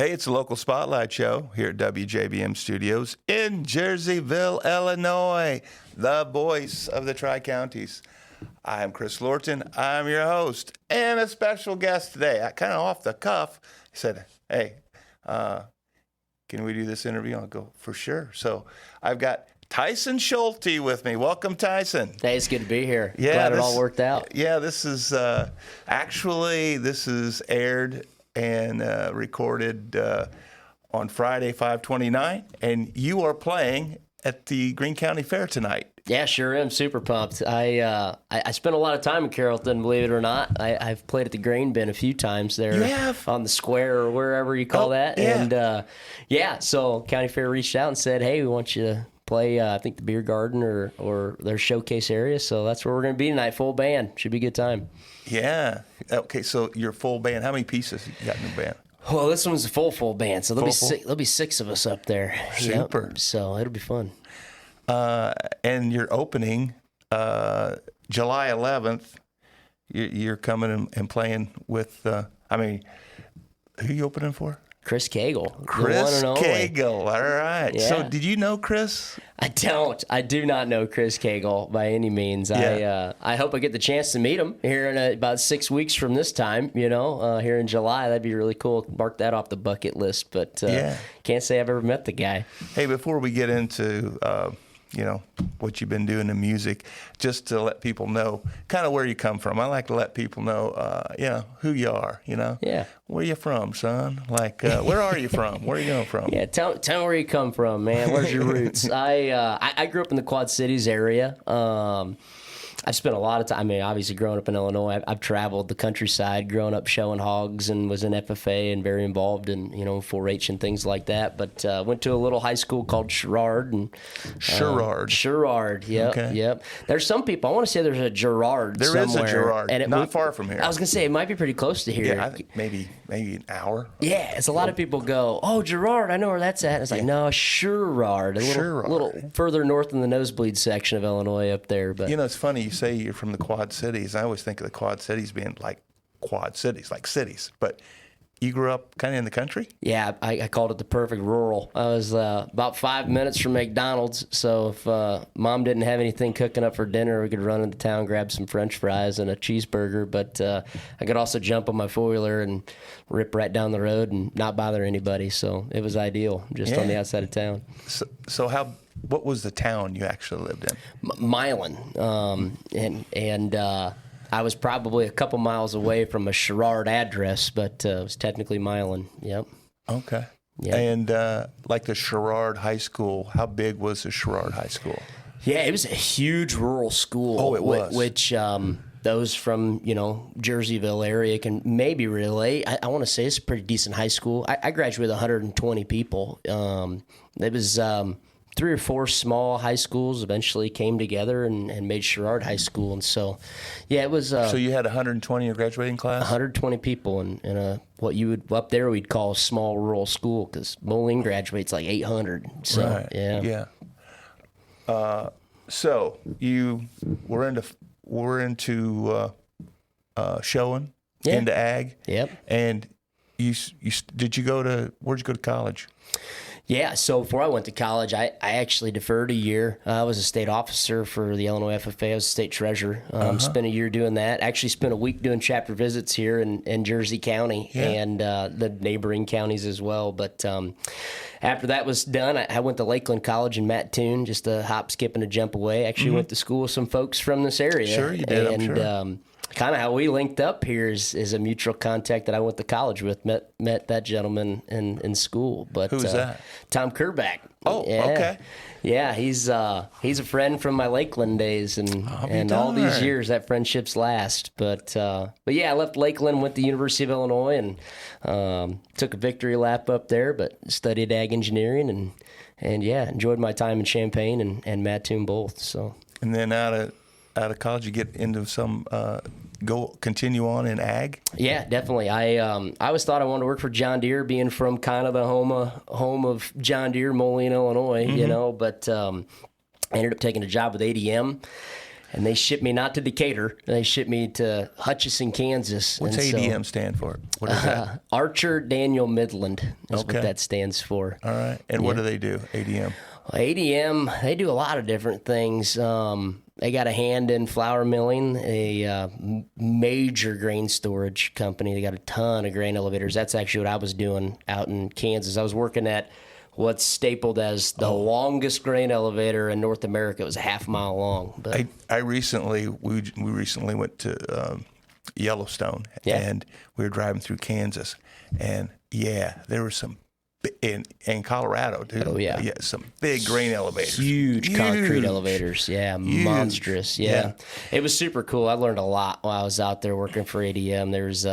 Hey, it's a local spotlight show here at WJBM Studios in Jerseyville, Illinois, the voice of the Tri-Counties. I'm Chris Lorton. I'm your host and a special guest today. I kind of off the cuff said, hey, can we do this interview? I'll go, for sure. So I've got Tyson Schulte with me. Welcome, Tyson. Hey, it's good to be here. Glad it all worked out. Yeah, this is this is aired and recorded on Friday, 5/29, and you are playing at the Greene County Fair tonight. Yeah, sure am. Super pumped. I spent a lot of time in Carrollton, believe it or not. I've played at the Grain Bin a few times there. You have? On the square or wherever you call that. Yeah. And so County Fair reached out and said, hey, we want you to play, I think, the beer garden or their showcase area. So that's where we're going to be tonight, full band. Should be a good time. Yeah. Okay, so your full band, how many pieces you got in the band? Well, this one's a full band, so there'll be six of us up there. Super. Yep. So it'll be fun. And you're opening July 11th. You're coming and playing with, who are you opening for? Chris Cagle. Chris Cagle. All right. Yeah. So did you know Chris? I don't. I do not know Chris Cagle by any means. Yeah. I hope I get the chance to meet him here in about 6 weeks from this time, here in July. That'd be really cool. Mark that off the bucket list. But can't say I've ever met the guy. Hey, before we get into what you've been doing in music, just to let people know kind of where you come from. I like to let people know, who you are, Yeah. Where you from, son? Like, where are you from? Where are you going from? Yeah, tell me where you come from, man. Where's your roots? I grew up in the Quad Cities area. I've spent a lot of time, obviously growing up in Illinois, I've traveled the countryside, growing up showing hogs and was in FFA and very involved in, 4-H and things like that. But went to a little high school called Sherrard. Sherrard, yep, okay. Yep. There's some people, I want to say there's a Gerard There somewhere. is a Gerard, and not far from here. I was going to say, it might be pretty close to here. Yeah, I think maybe an hour. Yeah, it's a lot of people go, oh, Gerard, I know where that's at. It's like, no, Sherrard, a little further north in the nosebleed section of Illinois up there. But it's funny you say you're from the Quad Cities. I always think of the Quad Cities being like Quad Cities, like cities. But you grew up kind of in the country? Yeah, I called it the perfect rural. I was about 5 minutes from McDonald's, so if Mom didn't have anything cooking up for dinner, we could run into town, grab some French fries and a cheeseburger. But I could also jump on my four-wheeler and rip right down the road and not bother anybody. So it was ideal, just on the outside of town. So what was the town you actually lived in? Milan, and I was probably a couple miles away from a Sherrard address, but it was technically Milan. Yep. Okay. Yep. And like the Sherrard High School, how big was the Sherrard High School? Yeah, it was a huge rural school. Oh, it was. Which those from, Jerseyville area can maybe relate. I want to say it's a pretty decent high school. I graduated with 120 people. It was 3 or 4 small high schools eventually came together and made Sherrard High School. And so, yeah, it was... so you had 120 in your graduating class? 120 people in a what you would, up there we'd call a small rural school, because Moline graduates like 800. So, right. Yeah. So you were into showing, into ag. Yep. And where'd you go to college? Yeah, so before I went to college, I actually deferred a year. I was a state officer for the Illinois FFA. I was a state treasurer. Spent a year doing that. Actually spent a week doing chapter visits here in Jersey County and the neighboring counties as well. But after that was done, I went to Lakeland College in Mattoon, just a hop, skip, and a jump away. Actually went to school with some folks from this area. Sure, you did, and, I'm sure. Kind of how we linked up here is a mutual contact that I went to college with. Met that gentleman in school. But who's that? Tom Kerback. Oh, yeah. Okay. Yeah, he's a friend from my Lakeland days, and all these years that friendships last. But yeah, I left Lakeland, went to the University of Illinois, and took a victory lap up there. But studied ag engineering, and enjoyed my time in Champaign and Mattoon both. So. And then out of college, you get into some continue on in ag? Yeah, definitely. I always thought I wanted to work for John Deere, being from kind of the home of John Deere, Moline, Illinois, But I ended up taking a job with ADM. And they shipped me not to Decatur. They shipped me to Hutchinson, Kansas. What's ADM stand for? What is that? Archer Daniel Midland is what that stands for. All right. And what do they do, ADM? ADM, they do a lot of different things. They got a hand in flour milling, a major grain storage company. They got a ton of grain elevators. That's actually what I was doing out in Kansas. I was working at what's stapled as the longest grain elevator in North America. It was a half-mile long. But we recently went to Yellowstone, and we were driving through Kansas, and there were some in Colorado, dude. Oh yeah, some big grain elevators, huge concrete elevators. Yeah, huge. Monstrous. Yeah, it was super cool. I learned a lot while I was out there working for ADM. There's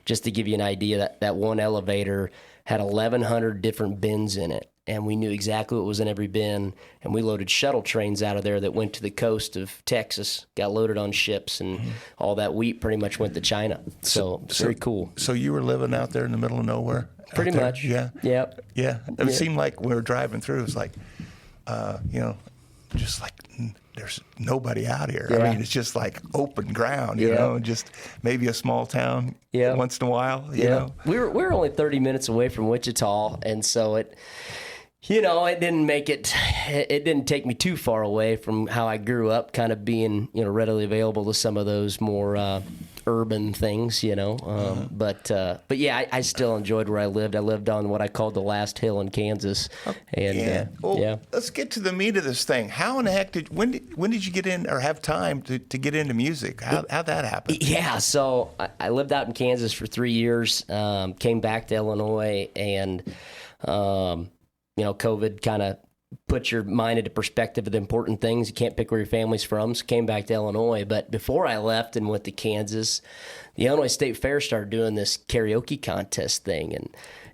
just to give you an idea, that one elevator had 1,100 different bins in it, and we knew exactly what was in every bin. And we loaded shuttle trains out of there that went to the coast of Texas, got loaded on ships, and all that wheat pretty much went to China. So very cool. So you were living out there in the middle of nowhere? Pretty much. Yeah. Yep. Yeah. It seemed like when we were driving through, it was like, just like there's nobody out here. Yeah. I mean, it's just like open ground, you know, just maybe a small town once in a while, you know. We were only 30 minutes away from Wichita, and so it didn't take me too far away from how I grew up, kind of being, readily available to some of those more urban things, But I still enjoyed where I lived. I lived on what I called the last hill in Kansas. And let's get to the meat of this thing. How in the heck when did you get in or have time to get into music? How'd that happen? Yeah, so I lived out in Kansas for 3 years, came back to Illinois, and COVID kind of put your mind into perspective of the important things. You can't pick where your family's from, so came back to Illinois. But before I left and went to Kansas, the Illinois State Fair started doing this karaoke contest thing.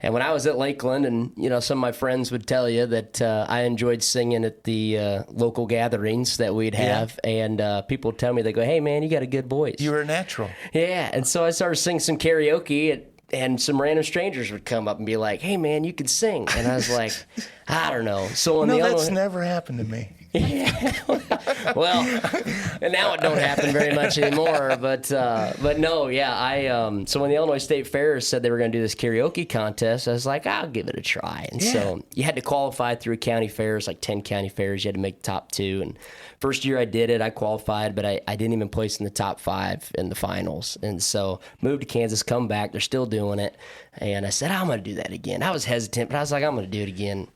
And when I was at Lakeland, and, some of my friends would tell you that I enjoyed singing at the local gatherings that we'd have. Yeah. And people would tell me, they go, "Hey, man, you got a good voice." You were a natural. Yeah. And so I started singing some karaoke, and some random strangers would come up and be like, "Hey, man, you can sing." And I was like, I don't know. So that's never happened to me. Yeah. Well, and now it don't happen very much anymore. But no, yeah. So when the Illinois State Fair said they were going to do this karaoke contest, I was like, I'll give it a try. And so you had to qualify through county fairs, like 10 county fairs. You had to make the top 2. And first year I did it, I qualified, but I didn't even place in the top 5 in the finals. And so moved to Kansas, come back. They're still doing it. And I said, I'm going to do that again. I was hesitant, but I was like, I'm going to do it again.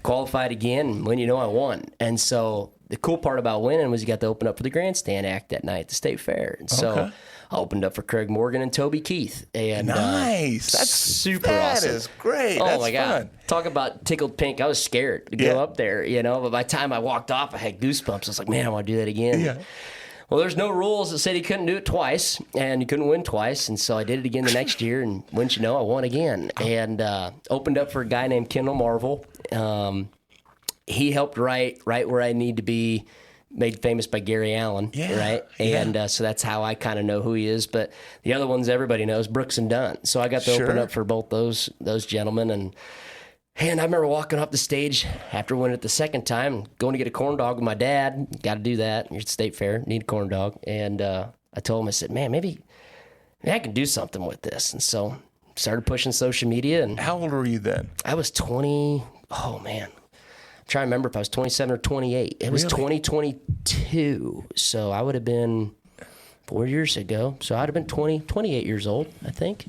Qualified again, and when I won. And so the cool part about winning was you got to open up for the grandstand act that night at the state fair. And so I opened up for Craig Morgan and Toby Keith. And nice. That's super awesome. That is great. Oh, That's my God. fun. Talk about tickled pink. I was scared to go up there, but by the time I walked off, I had goosebumps. I was like, man, I want to do that again. Yeah. Well, there's no rules that said you couldn't do it twice, and you couldn't win twice, and so I did it again the next year, and wouldn't you know, I won again. And opened up for a guy named Kendall Marvel. He helped write Right Where I Need to Be, made famous by Gary Allen, right? And so that's how I kind of know who he is. But the other ones everybody knows, Brooks and Dunn. So I got to open up for both those gentlemen, and I remember walking up the stage after winning it the second time, going to get a corn dog with my dad. Got to do that. You're at the state fair, need a corn dog. And I told him, I said, man, maybe I can do something with this. And so started pushing social media. And how old were you then? I was 20. Oh, man. I'm trying to remember if I was 27 or 28. It was 2022. So I would have been 4 years ago. So I'd have been 28 years old, I think.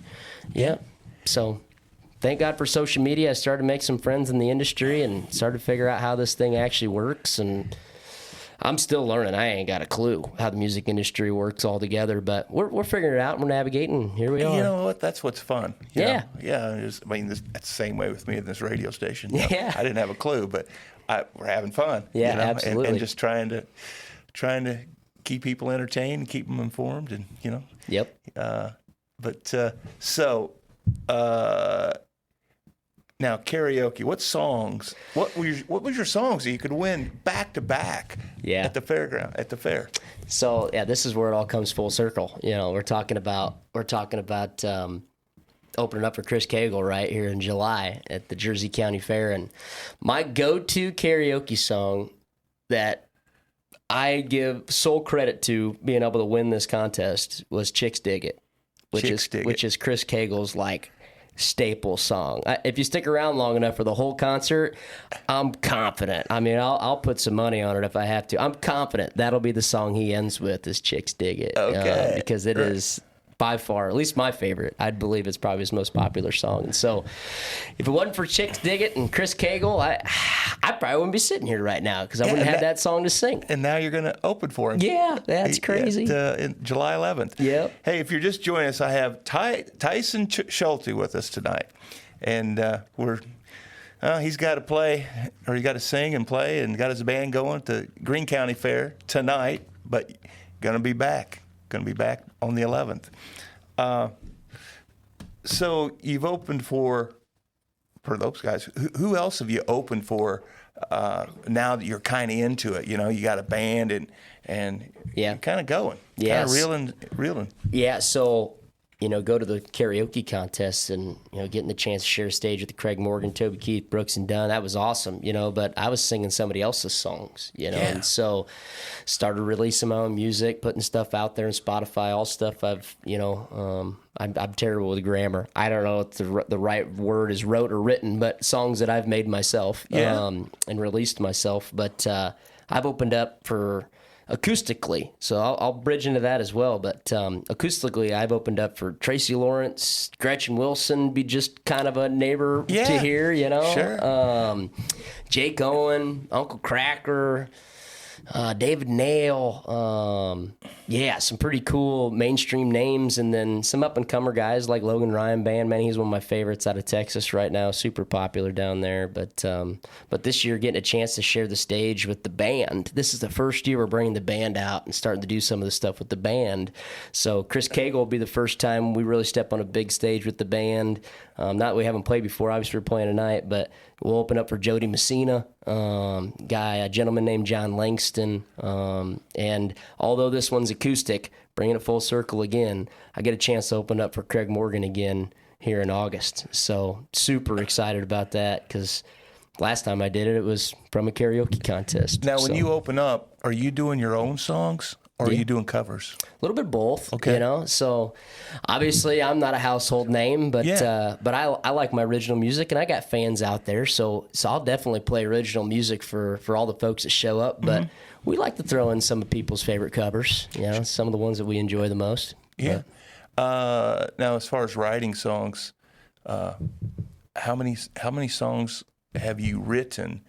Yeah. So thank God for social media. I started to make some friends in the industry and started to figure out how this thing actually works. And I'm still learning. I ain't got a clue how the music industry works altogether, but we're figuring it out. We're navigating. Here we are. You know what? That's what's fun. Yeah. That's the same way with me in this radio station. Yeah. I didn't have a clue, but we're having fun. Yeah, absolutely. And just trying to keep people entertained and keep them informed, and Yep. Now karaoke. What songs? What was your songs that you could win back to back? Yeah. At the fairground, at the fair. So this is where it all comes full circle. We're talking about opening up for Chris Cagle right here in July at the Jersey County Fair, and my go-to karaoke song that I give sole credit to being able to win this contest was Chicks Dig It, which is Chris Cagle's like staple song. If you stick around long enough for the whole concert, I'm confident. I mean, I'll put some money on it if I have to. I'm confident that'll be the song he ends with is Chicks Dig It. Okay. Because it is by far, at least my favorite. I'd believe it's probably his most popular song. And so if it wasn't for Chicks Dig It and Chris Cagle, I probably wouldn't be sitting here right now because I wouldn't have that song to sing. And now you're going to open for him. Yeah, that's crazy. In July 11th. Yep. Hey, if you're just joining us, I have Tyson Schulte with us tonight. And he's got to play, or he got to sing and play, and got his band going at the Greene County Fair tonight, but going to be back on the 11th. So you've opened for those guys. Who else have you opened for now that you're kind of into it? You know, you got a band and you're kind of going. Yeah. Kind of reeling. Yeah, so, go to the karaoke contest and, getting the chance to share a stage with Craig Morgan, Toby Keith, Brooks, and Dunn, that was awesome, but I was singing somebody else's songs, and so started releasing my own music, putting stuff out there on Spotify, all stuff I've, I'm terrible with grammar. I don't know if the right word is wrote or written, but songs that I've made myself and released myself. But I've opened up for acoustically, so I'll bridge into that as well. But acoustically, I've opened up for Tracy Lawrence, Gretchen Wilson, be just kind of a neighbor to hear, Sure. Jake Owen, Uncle Cracker, David Nail, some pretty cool mainstream names, and then some up-and-comer guys like Logan Ryan Band. Man, he's one of my favorites out of Texas right now, super popular down there. But this year, getting a chance to share the stage with the band. This is the first year we're bringing the band out and starting to do some of the stuff with the band. So Chris Cagle will be the first time we really step on a big stage with the band. Not that we haven't played before, obviously we're playing tonight, but we'll open up for Jody Messina, a gentleman named John Langston, and although this one's acoustic, bringing it full circle again, I get a chance to open up for Craig Morgan again here in August. So super excited about that because last time I did it, it was from a karaoke contest. Now, when you open up, are you doing your own songs? Or are you doing covers? A little bit both, okay. So obviously I'm not a household name, but I like my original music, and I got fans out there, so I'll definitely play original music for all the folks that show up. But we like to throw in some of people's favorite covers, some of the ones that we enjoy the most. Yeah. Now, as far as writing songs, how many songs have you written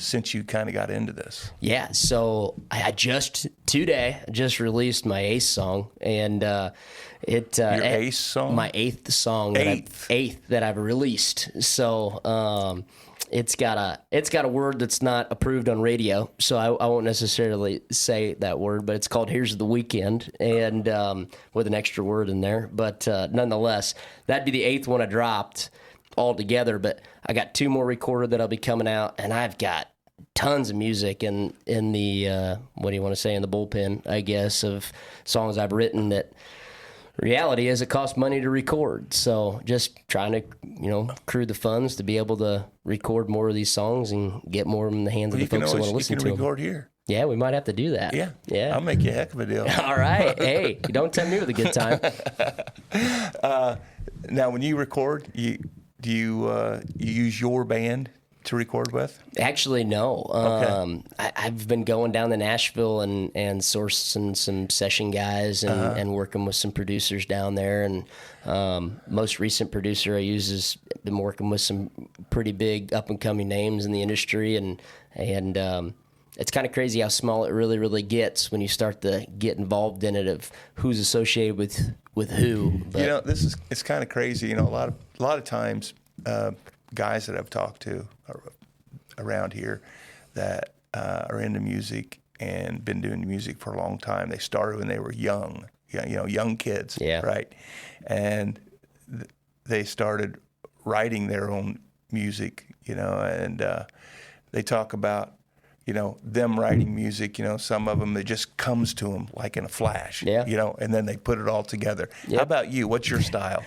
since you kind of got into this? Yeah, so I just released my Ace song, and your Ace song? My eighth song, eighth that I've released. So it's got a word that's not approved on radio, so I won't necessarily say that word, but it's called "Here's the Weekend," and with an extra word in there. But nonetheless, that'd be the eighth one I dropped altogether, but I got 2 more recorded that'll be coming out, and I've got tons of music in the what do you want to say, in the bullpen, I guess, of songs I've written that reality is it costs money to record. So just trying to accrue the funds to be able to record more of these songs and get more of them in the hands of the folks who want to listen to them. You can record here. Yeah, we might have to do that. Yeah. I'll make you a heck of a deal. All right. Hey, don't tempt me with a good time. Now, when you record, do you use your band to record with? Actually, no. Okay. I've been going down to Nashville and sourcing some session guys and working with some producers down there. And most recent producer I use has been working with some pretty big up-and-coming names in the industry. And it's kind of crazy how small it really, really gets when you start to get involved in it, of who's associated with who. But, it's kind of crazy. A lot of times, guys that I've talked to around here that are into music and been doing music for a long time, they started when they were young kids, right? And they started writing their own music, and they talk about them writing music, some of them, it just comes to them like in a flash, and then they put it all together. How about you? What's your style?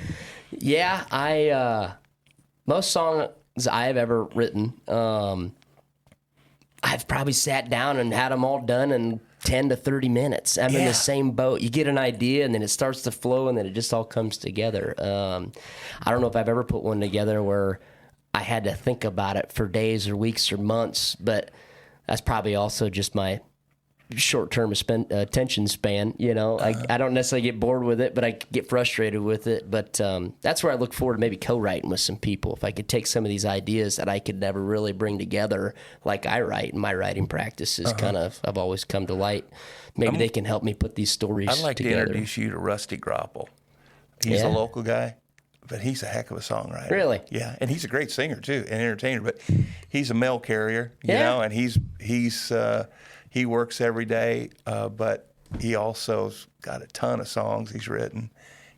Yeah, most songs I've ever written, I've probably sat down and had them all done and 10 to 30 minutes. I'm in Yeah. the same boat. You get an idea, and then it starts to flow, and then it just all comes together. I don't know if I've ever put one together where I had to think about it for days or weeks or months, but that's probably also just my short-term attention span. I don't necessarily get bored with it, but I get frustrated with it. But that's where I look forward to maybe co-writing with some people. If I could take some of these ideas that I could never really bring together like I write, and my writing practice is I've always come to light. Maybe they can help me put these stories I'd like together. to introduce you to Rusty Groppel. He's a local guy, but he's a heck of a songwriter. Really? Yeah, and he's a great singer too, and entertainer. But he's a mail carrier, you Yeah. know, and he works every day, but he also's got a ton of songs he's written.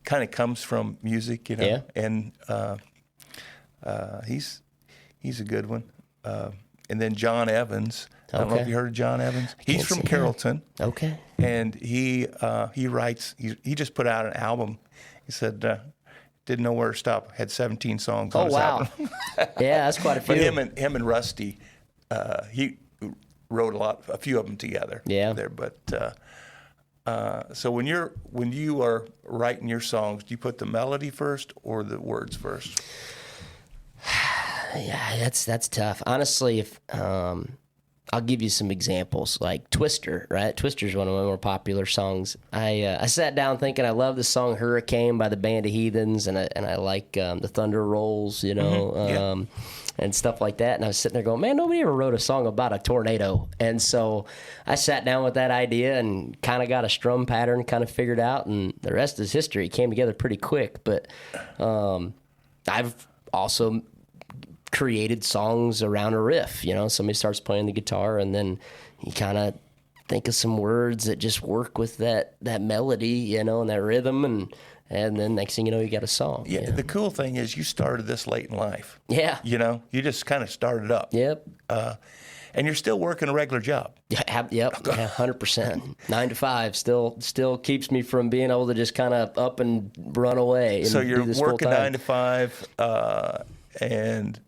Kind of comes from music, you know, Yeah. and he's a good one. And then John Evans. I don't know if Okay. you heard of John Evans. He's can't from say that. Carrollton. Okay. And he writes. He just put out an album. He said didn't know where to stop. Had 17 songs on his album. Yeah, that's quite a few. But him and Rusty, he wrote a few of them together. Yeah. There, but so when you are writing your songs, do you put the melody first or the words first? Yeah, that's tough. Honestly, if I'll give you some examples, like Twister, right? Twister's one of my more popular songs. I sat down thinking I love the song Hurricane by the Band of Heathens, and I like the Thunder Rolls, and stuff like that. And I was sitting there going, man, nobody ever wrote a song about a tornado. And so I sat down with that idea and kind of got a strum pattern kind of figured out, and the rest is history. It came together pretty quick. But I've also created songs around a riff. Somebody starts playing the guitar, and then you kind of think of some words that just work with that melody, and that rhythm, and then next thing you know, you got a song. Yeah. The cool thing is you started this late in life. Yeah. You just kind of started up. Yep. And you're still working a regular job. Yep. 100%. 9 to 5 still keeps me from being able to just kind of up and run away. And So you're do this working full-time. 9 to 5, and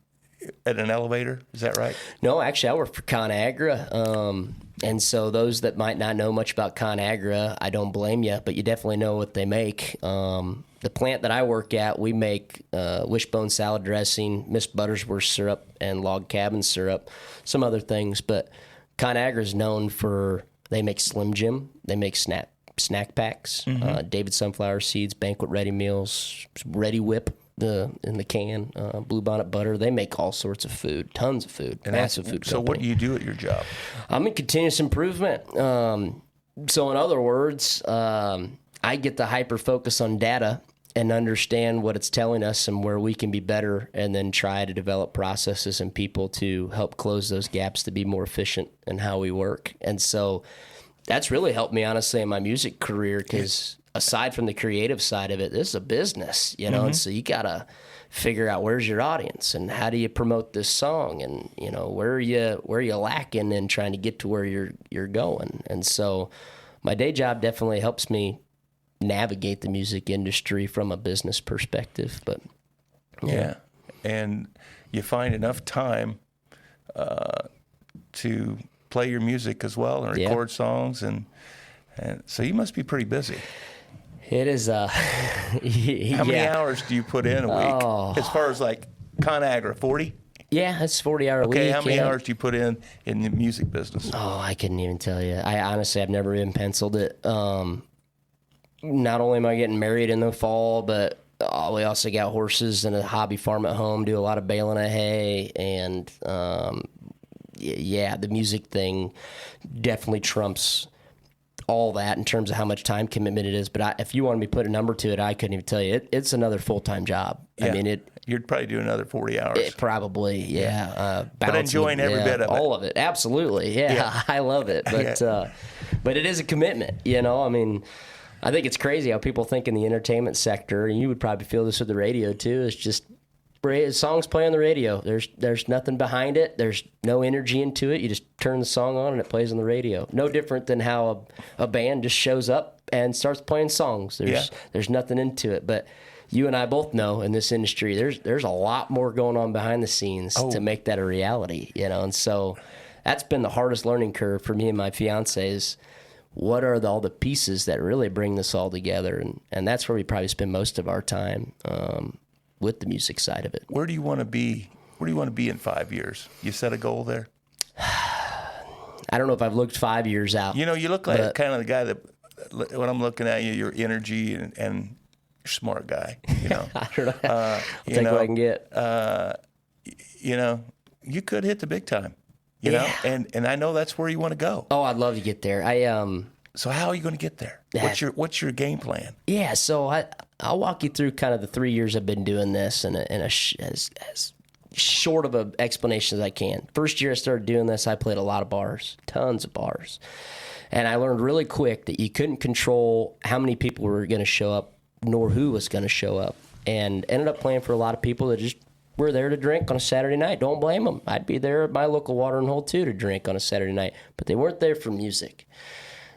at an elevator. Is that right? No, actually, I work for ConAgra. And so those that might not know much about ConAgra, I don't blame you, but you definitely know what they make. The plant that I work at, we make wishbone salad dressing, Miss Buttersworth syrup, and log cabin syrup, some other things. But ConAgra is known for, they make Slim Jim, they make snack packs, David Sunflower Seeds, banquet ready meals, Ready Whip, in the can, Blue Bonnet butter. They make all sorts of food, tons of food, massive food company. So what do you do at your job? I'm in continuous improvement. So in other words, I get to hyper focus on data and understand what it's telling us and where we can be better, and then try to develop processes and people to help close those gaps to be more efficient in how we work. And so that's really helped me, honestly, in my music career, because aside from the creative side of it, this is a business, and so you got to figure out where's your audience and how do you promote this song, and where are you lacking in trying to get to where you're going. And so my day job definitely helps me navigate the music industry from a business perspective. But yeah. And you find enough time to play your music as well and record songs, and so you must be pretty busy. It is. How many hours do you put in a week? As far as like ConAgra, 40? Yeah, it's 40-hour week. Okay, how many hours do you put in the music business? Oh, I couldn't even tell you. I've never even penciled it. Not only am I getting married in the fall, but we also got horses and a hobby farm at home, do a lot of baling of hay, and the music thing definitely trumps all that in terms of how much time commitment it is. But if you wanted me to put a number to it, I couldn't even tell you. It's another full-time job. Yeah. I mean, you'd probably do another 40 hours. Probably, yeah. But enjoying every bit of it. All of it, absolutely. Yeah. I love it. But but it is a commitment, I mean, I think it's crazy how people think in the entertainment sector, and you would probably feel this with the radio too, it's just songs play on the radio. There's nothing behind it. There's no energy into it. You just turn the song on and it plays on the radio. No different than how a band just shows up and starts playing songs. There's nothing into it. But you and I both know in this industry, there's a lot more going on behind the scenes to make that a reality, And so that's been the hardest learning curve for me and my fiance is what are all the pieces that really bring this all together? And that's where we probably spend most of our time with the music side of it. Where do you want to be? Where do you want to be in 5 years? You set a goal there? I don't know if I've looked 5 years out. You know, you look like kind of the guy that, when I'm looking at you, your energy and you're a smart guy, you know. I don't know. I'll take what I can get. You know, you could hit the big time, you know, and I know that's where you want to go. Oh, I'd love to get there. So how are you going to get there? What's your game plan? Yeah, so I'll walk you through kind of the 3 years I've been doing this in as short of an explanation as I can. First year I started doing this, I played a lot of bars, tons of bars. And I learned really quick that you couldn't control how many people were going to show up, nor who was going to show up. And ended up playing for a lot of people that just were there to drink on a Saturday night. Don't blame them. I'd be there at my local watering hole too to drink on a Saturday night. But they weren't there for music.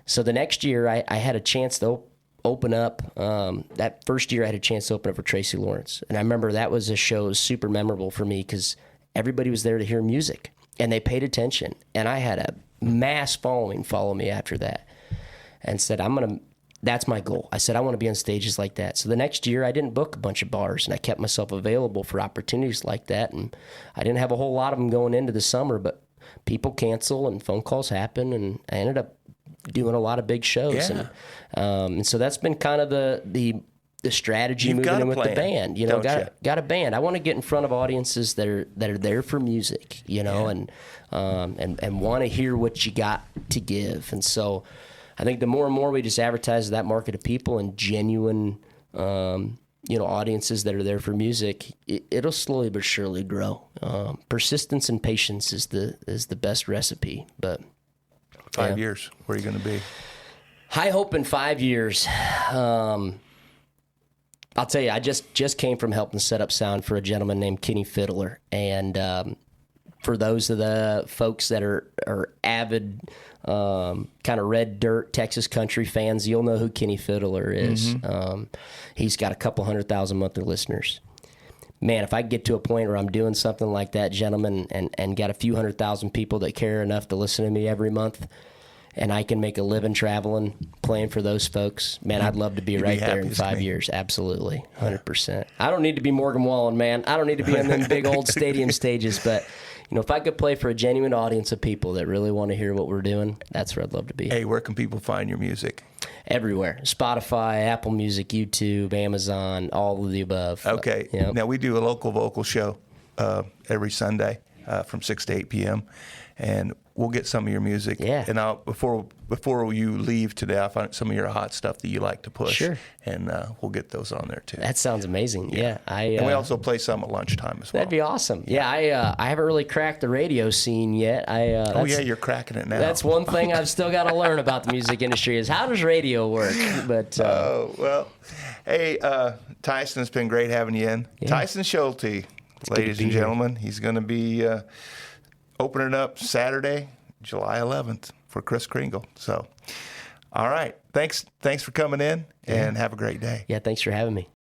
So the next year, I had a chance to open up. That first year, I had a chance to open up for Tracy Lawrence. And I remember that was a show that was super memorable for me because everybody was there to hear music. And they paid attention. And I had a mass following follow me after that. And said, that's my goal. I said, I want to be on stages like that. So the next year, I didn't book a bunch of bars. And I kept myself available for opportunities like that. And I didn't have a whole lot of them going into the summer. But people cancel and phone calls happen. And I ended up doing a lot of big shows. Yeah. And so that's been kind of the strategy moving in with the band. You know, got a band. I want to get in front of audiences that are there for music, you know, and want to hear what you got to give. And so I think the more and more we just advertise that market of people and genuine audiences that are there for music, it'll slowly but surely grow. Persistence and patience is the best recipe. But 5 years, where are you going to be? I hope in 5 years. I'll tell you, I just came from helping set up sound for a gentleman named Kenny Fiddler. And for those of the folks that are avid kind of red dirt Texas country fans, you'll know who Kenny Fiddler is. Mm-hmm. He's got a couple 100,000 monthly listeners. Man, if I get to a point where I'm doing something like that, gentlemen, and got a few 100,000 people that care enough to listen to me every month, and I can make a living traveling, playing for those folks, man, I'd love to be right there in 5 years. Absolutely, 100%. I don't need to be Morgan Wallen, man. I don't need to be on them big old stadium stages, but you know, if I could play for a genuine audience of people that really want to hear what we're doing, that's where I'd love to be. Hey, where can people find your music? Everywhere. Spotify, Apple Music, YouTube, Amazon, all of the above. Okay. Yep. Now, we do a local vocal show every Sunday from 6 to 8 p.m., and we'll get some of your music. Yeah. And before you leave today, I'll find some of your hot stuff that you like to push. Sure. And we'll get those on there, too. That sounds amazing. Yeah. And we also play some at lunchtime as well. That'd be awesome. Yeah, I haven't really cracked the radio scene yet. You're cracking it now. That's one thing I've still got to learn about the music industry is how does radio work? But hey, Tyson, it's been great having you in. Yeah. Tyson Schulte, ladies and gentlemen, he's going to be opening up Saturday, July 11th for Chris Cagle. So, all right, thanks for coming in, and have a great day. Yeah, thanks for having me.